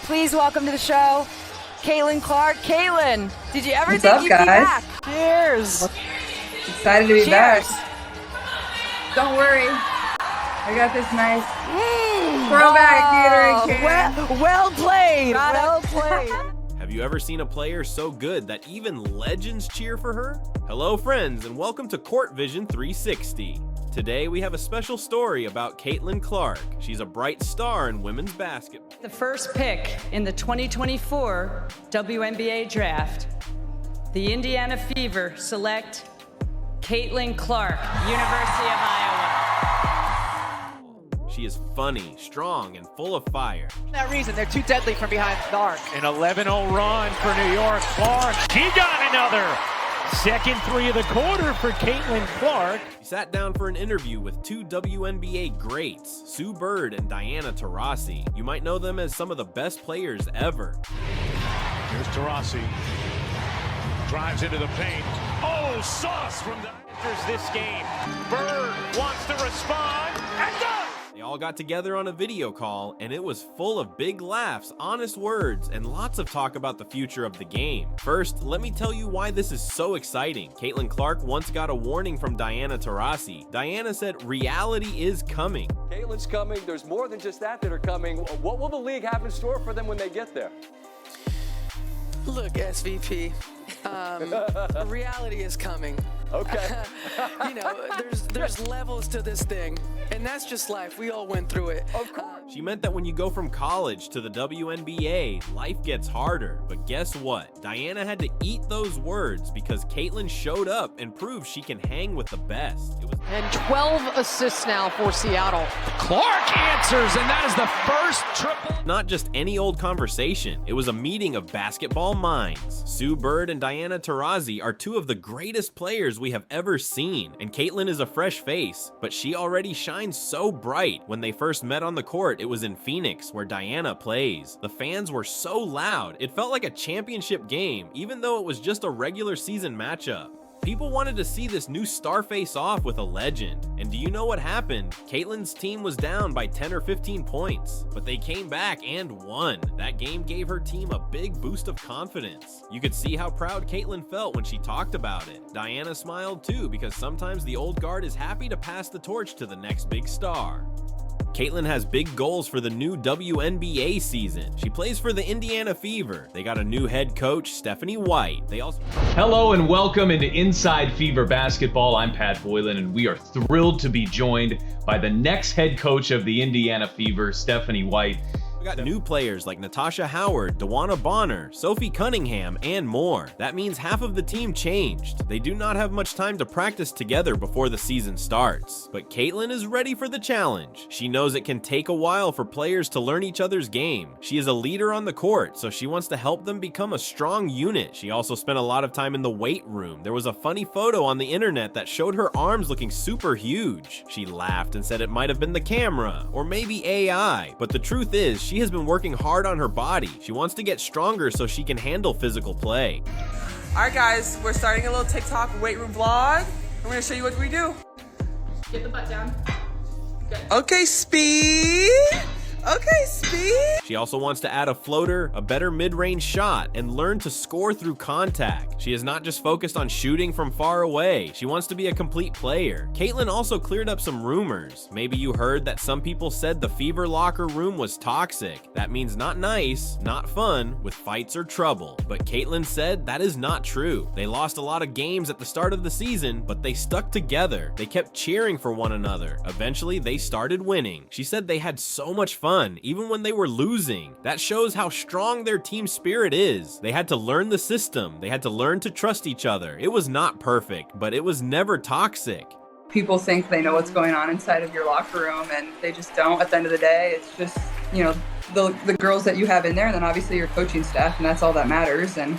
Please welcome to the show, Caitlin Clark. Caitlin, did you ever What's think up, you'd guys? be back? Cheers. Excited to be Cheers. back. Don't worry. I got this nice throwback Gatorade can. Well played. Well played. Have you ever seen a player so good that even legends cheer for her? Hello friends, and welcome to Court Vision 360. Today we have a special story about Caitlin Clark. She's a bright star in women's basketball. The first pick in the 2024 WNBA draft, the Indiana Fever select Caitlin Clark, University of Iowa. She is funny, strong, and full of fire. For that reason, they're too deadly from behind the arc. An 11-0 run for New York. Clark, she got another. Second three of the quarter for Caitlin Clark. She sat down for an interview with two WNBA greats, Sue Bird and Diana Taurasi. You might know them as some of the best players ever. Here's Taurasi. Drives into the paint. Oh, sauce from the enters this game. Bird wants to respond and does. They all got together on a video call, and it was full of big laughs, honest words, and lots of talk about the future of the game. First, let me tell you why this is so exciting. Caitlin Clark once got a warning from Diana Taurasi. Diana said, reality is coming. Caitlin's coming. There's more than just that are coming. What will the league have in store for them when they get there? Look, SVP, reality is coming. Okay. There's levels to this thing, and that's just life. We all went through it. Of course. She meant that when you go from college to the WNBA, life gets harder. But guess what? Diana had to eat those words because Caitlin showed up and proved she can hang with the best. And 12 assists now for Seattle. Clark answers, and that is the first triple. Not just any old conversation. It was a meeting of basketball minds. Sue Bird and Diana Taurasi are two of the greatest players we have ever seen, and Caitlin is a fresh face, but she already shines so bright. When they first met on the court, it was in Phoenix, where Diana plays. The fans were so loud, it felt like a championship game, even though it was just a regular season matchup. People wanted to see this new star face off with a legend. And do you know what happened? Caitlin's team was down by 10 or 15 points, but they came back and won. That game gave her team a big boost of confidence. You could see how proud Caitlin felt when she talked about it. Diana smiled too, because sometimes the old guard is happy to pass the torch to the next big star. Caitlin has big goals for the new WNBA season. She plays for the Indiana Fever. They got a new head coach, Stephanie White. Hello and welcome into Inside Fever Basketball. I'm Pat Boylan, and we are thrilled to be joined by the next head coach of the Indiana Fever, Stephanie White. We got new players like Natasha Howard, Dewana Bonner, Sophie Cunningham, and more. That means half of the team changed. They do not have much time to practice together before the season starts. But Caitlin is ready for the challenge. She knows it can take a while for players to learn each other's game. She is a leader on the court, so she wants to help them become a strong unit. She also spent a lot of time in the weight room. There was a funny photo on the internet that showed her arms looking super huge. She laughed and said it might have been the camera, or maybe AI. But the truth is, she has been working hard on her body. She wants to get stronger so she can handle physical play. All right, guys, we're starting a little TikTok weight room vlog. I'm gonna show you what we do. Get the butt down. Good. Okay, speed. Okay, speed. She also wants to add a floater, a better mid-range shot, and learn to score through contact. She is not just focused on shooting from far away. She wants to be a complete player. Caitlin also cleared up some rumors. Maybe you heard that some people said the Fever locker room was toxic. That means not nice, not fun, with fights or trouble. But Caitlin said that is not true. They lost a lot of games at the start of the season, but they stuck together. They kept cheering for one another. Eventually, they started winning. She said they had so much fun, even when they were losing. That shows how strong their team spirit is. They had to learn the system. They had to learn to trust each other. It was not perfect, but it was never toxic. People think they know what's going on inside of your locker room, and they just don't. At the end of the day, it's just, the girls that you have in there, and then obviously your coaching staff, and that's all that matters. And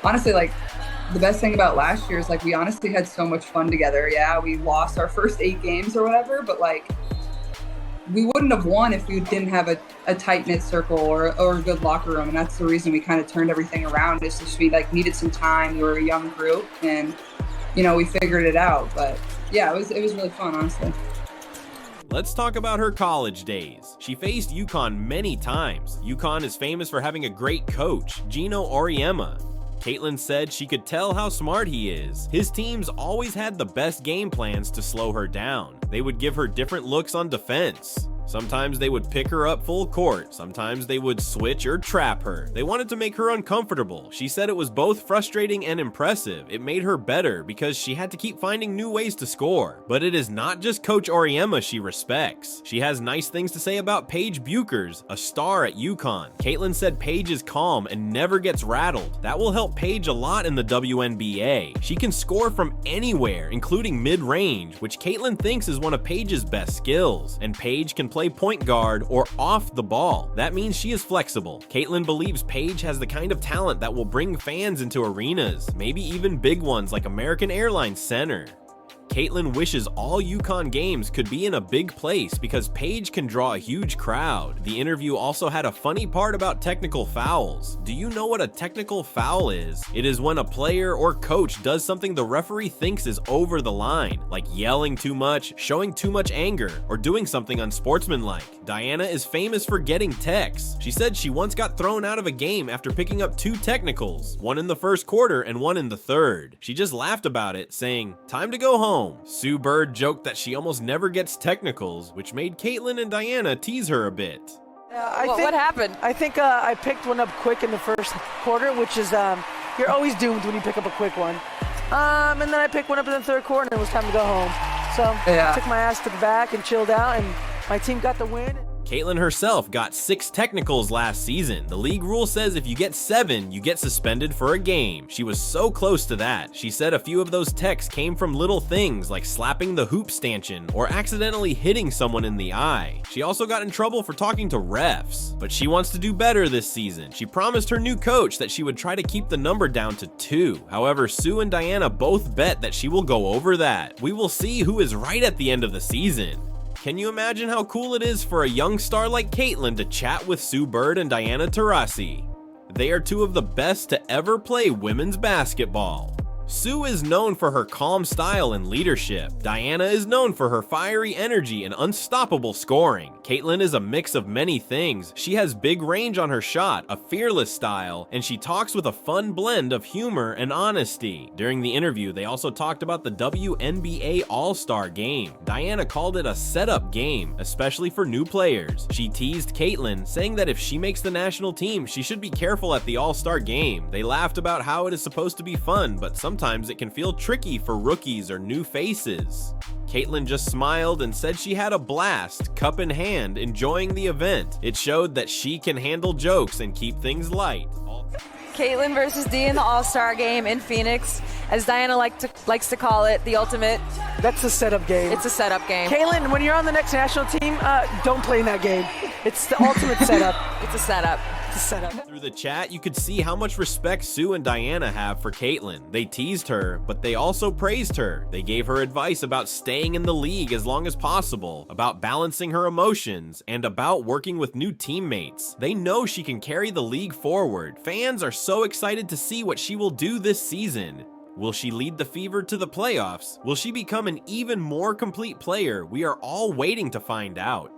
honestly, the best thing about last year is we honestly had so much fun together. Yeah, we lost our first 8 games or whatever, but we wouldn't have won if we didn't have a tight-knit circle or a good locker room. And that's the reason we kind of turned everything around, is just we needed some time. We were a young group, and we figured it out. But yeah, it was really fun, honestly. Let's talk about her college days. She faced UConn many times. UConn is famous for having a great coach, Gino Auriemma. Caitlin said she could tell how smart he is. His teams always had the best game plans to slow her down. They would give her different looks on defense. Sometimes they would pick her up full court, sometimes they would switch or trap her. They wanted to make her uncomfortable. She said it was both frustrating and impressive. It made her better because she had to keep finding new ways to score. But it is not just Coach Auriemma she respects. She has nice things to say about Paige Buchers, a star at UConn. Caitlin said Paige is calm and never gets rattled. That will help Paige a lot in the WNBA. She can score from anywhere, including mid-range, which Caitlin thinks is one of Paige's best skills. And Paige can play point guard or off the ball. That means she is flexible. Caitlin believes Paige has the kind of talent that will bring fans into arenas, maybe even big ones like American Airlines Center. Caitlin wishes all UConn games could be in a big place because Paige can draw a huge crowd. The interview also had a funny part about technical fouls. Do you know what a technical foul is? It is when a player or coach does something the referee thinks is over the line, like yelling too much, showing too much anger, or doing something unsportsmanlike. Diana is famous for getting techs. She said she once got thrown out of a game after picking up 2 technicals, one in the first quarter and one in the third. She just laughed about it, saying, "Time to go home." Sue Bird joked that she almost never gets technicals, which made Caitlin and Diana tease her a bit. What happened? I think I picked one up quick in the first quarter, which is you're always doomed when you pick up a quick one. And then I picked one up in the third quarter, and it was time to go home. So I took my ass to the back and chilled out, and my team got the win. Caitlin herself got 6 technicals last season. The league rule says if you get 7, you get suspended for a game. She was so close to that. She said a few of those techs came from little things like slapping the hoop stanchion or accidentally hitting someone in the eye. She also got in trouble for talking to refs, but she wants to do better this season. She promised her new coach that she would try to keep the number down to 2. However, Sue and Diana both bet that she will go over that. We will see who is right at the end of the season. Can you imagine how cool it is for a young star like Caitlin to chat with Sue Bird and Diana Taurasi? They are 2 of the best to ever play women's basketball. Sue is known for her calm style and leadership. Diana is known for her fiery energy and unstoppable scoring. Caitlin is a mix of many things. She has big range on her shot, a fearless style, and she talks with a fun blend of humor and honesty. During the interview, they also talked about the WNBA All-Star Game. Diana called it a setup game, especially for new players. She teased Caitlin, saying that if she makes the national team, she should be careful at the All-Star Game. They laughed about how it is supposed to be fun, but sometimes it can feel tricky for rookies or new faces. Caitlin just smiled and said she had a blast, cup in hand, enjoying the event. It showed that she can handle jokes and keep things light. Caitlin versus Dee in the All-Star game in Phoenix, as Diana likes to call it, the ultimate. That's a setup game. It's a setup game. Caitlin, when you're on the next national team, don't play in that game. It's the ultimate setup. It's a setup. It's a setup. Through the chat, you could see how much respect Sue and Diana have for Caitlin. They teased her, but they also praised her. They gave her advice about staying in the league as long as possible, about balancing her emotions, and about working with new teammates. They know she can carry the league forward. Fans are so excited to see what she will do this season. Will she lead the Fever to the playoffs? Will she become an even more complete player? We are all waiting to find out.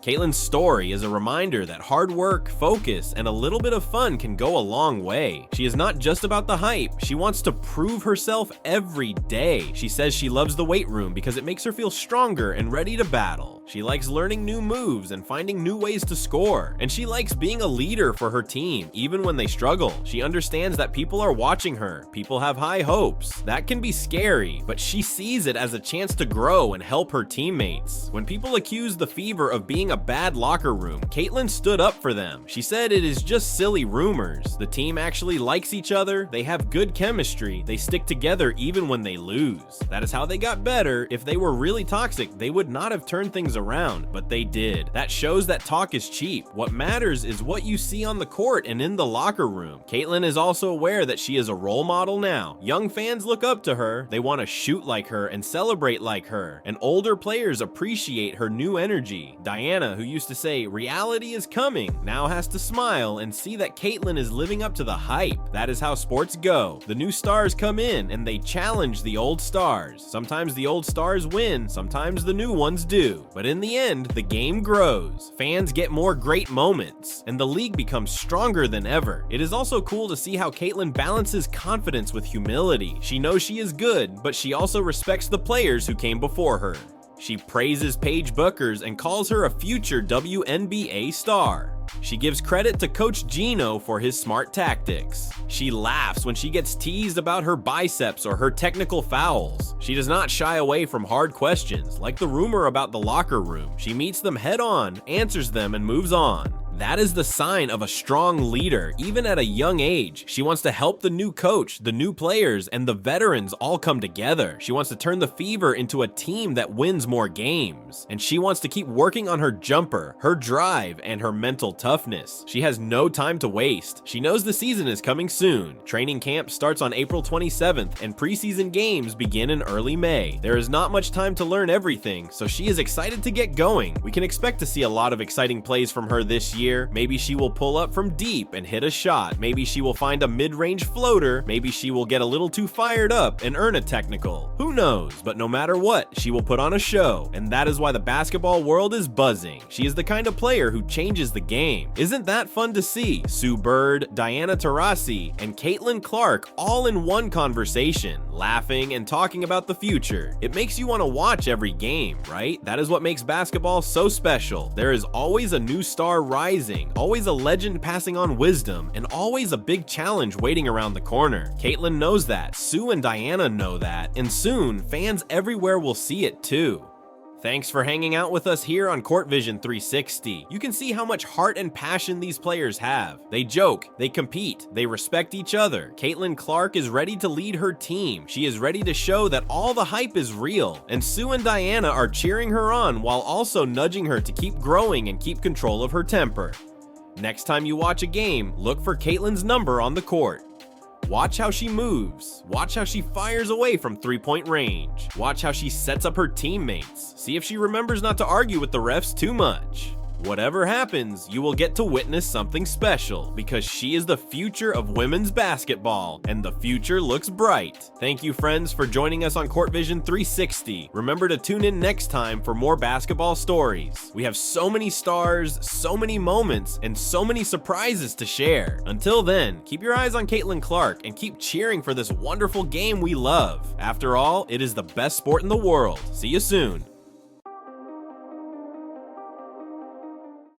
Caitlin's story is a reminder that hard work, focus, and a little bit of fun can go a long way. She is not just about the hype, she wants to prove herself every day. She says she loves the weight room because it makes her feel stronger and ready to battle. She likes learning new moves and finding new ways to score. And she likes being a leader for her team, even when they struggle. She understands that people are watching her, people have high hopes. That can be scary, but she sees it as a chance to grow and help her teammates. When people accuse the Fever of being a bad locker room, Caitlin stood up for them. She said it is just silly rumors. The team actually likes each other, they have good chemistry, they stick together even when they lose. That is how they got better. If they were really toxic, they would not have turned things around, but they did. That shows that talk is cheap. What matters is what you see on the court and in the locker room. Caitlin is also aware that she is a role model now. Young fans look up to her, they want to shoot like her and celebrate like her, and older players appreciate her new energy. Diana Diana, who used to say, "Reality is coming," now has to smile and see that Caitlin is living up to the hype. That is how sports go. The new stars come in and they challenge the old stars. Sometimes the old stars win, sometimes the new ones do. But in the end, the game grows. Fans get more great moments, and the league becomes stronger than ever. It is also cool to see how Caitlin balances confidence with humility. She knows she is good, but she also respects the players who came before her. She praises Paige Bueckers and calls her a future WNBA star. She gives credit to Coach Gino for his smart tactics. She laughs when she gets teased about her biceps or her technical fouls. She does not shy away from hard questions, like the rumor about the locker room. She meets them head on, answers them, and moves on. That is the sign of a strong leader, even at a young age. She wants to help the new coach, the new players, and the veterans all come together. She wants to turn the Fever into a team that wins more games. And she wants to keep working on her jumper, her drive, and her mental toughness. She has no time to waste. She knows the season is coming soon. Training camp starts on April 27th, and preseason games begin in early May. There is not much time to learn everything, so she is excited to get going. We can expect to see a lot of exciting plays from her this year. Maybe she will pull up from deep and hit a shot. Maybe she will find a mid-range floater. Maybe she will get a little too fired up and earn a technical. Who knows? But no matter what, she will put on a show. And that is why the basketball world is buzzing. She is the kind of player who changes the game. Isn't that fun to see? Sue Bird, Diana Taurasi, and Caitlin Clark all in one conversation, laughing and talking about the future. It makes you want to watch every game, right? That is what makes basketball so special. There is always a new star rising, always a legend passing on wisdom, and always a big challenge waiting around the corner. Caitlin knows that, Sue and Diana know that, and soon, fans everywhere will see it too. Thanks for hanging out with us here on Court Vision 360. You can see how much heart and passion these players have. They joke, they compete, they respect each other. Caitlin Clark is ready to lead her team. She is ready to show that all the hype is real. And Sue and Diana are cheering her on while also nudging her to keep growing and keep control of her temper. Next time you watch a game, look for Caitlin's number on the court. Watch how she moves. Watch how she fires away from three-point range. Watch how she sets up her teammates. See if she remembers not to argue with the refs too much. Whatever happens, you will get to witness something special because she is the future of women's basketball, and the future looks bright. Thank you, friends, for joining us on Court Vision 360. Remember to tune in next time for more basketball stories. We have so many stars, so many moments, and so many surprises to share. Until then, keep your eyes on Caitlin Clark and keep cheering for this wonderful game we love. After all, it is the best sport in the world. See you soon.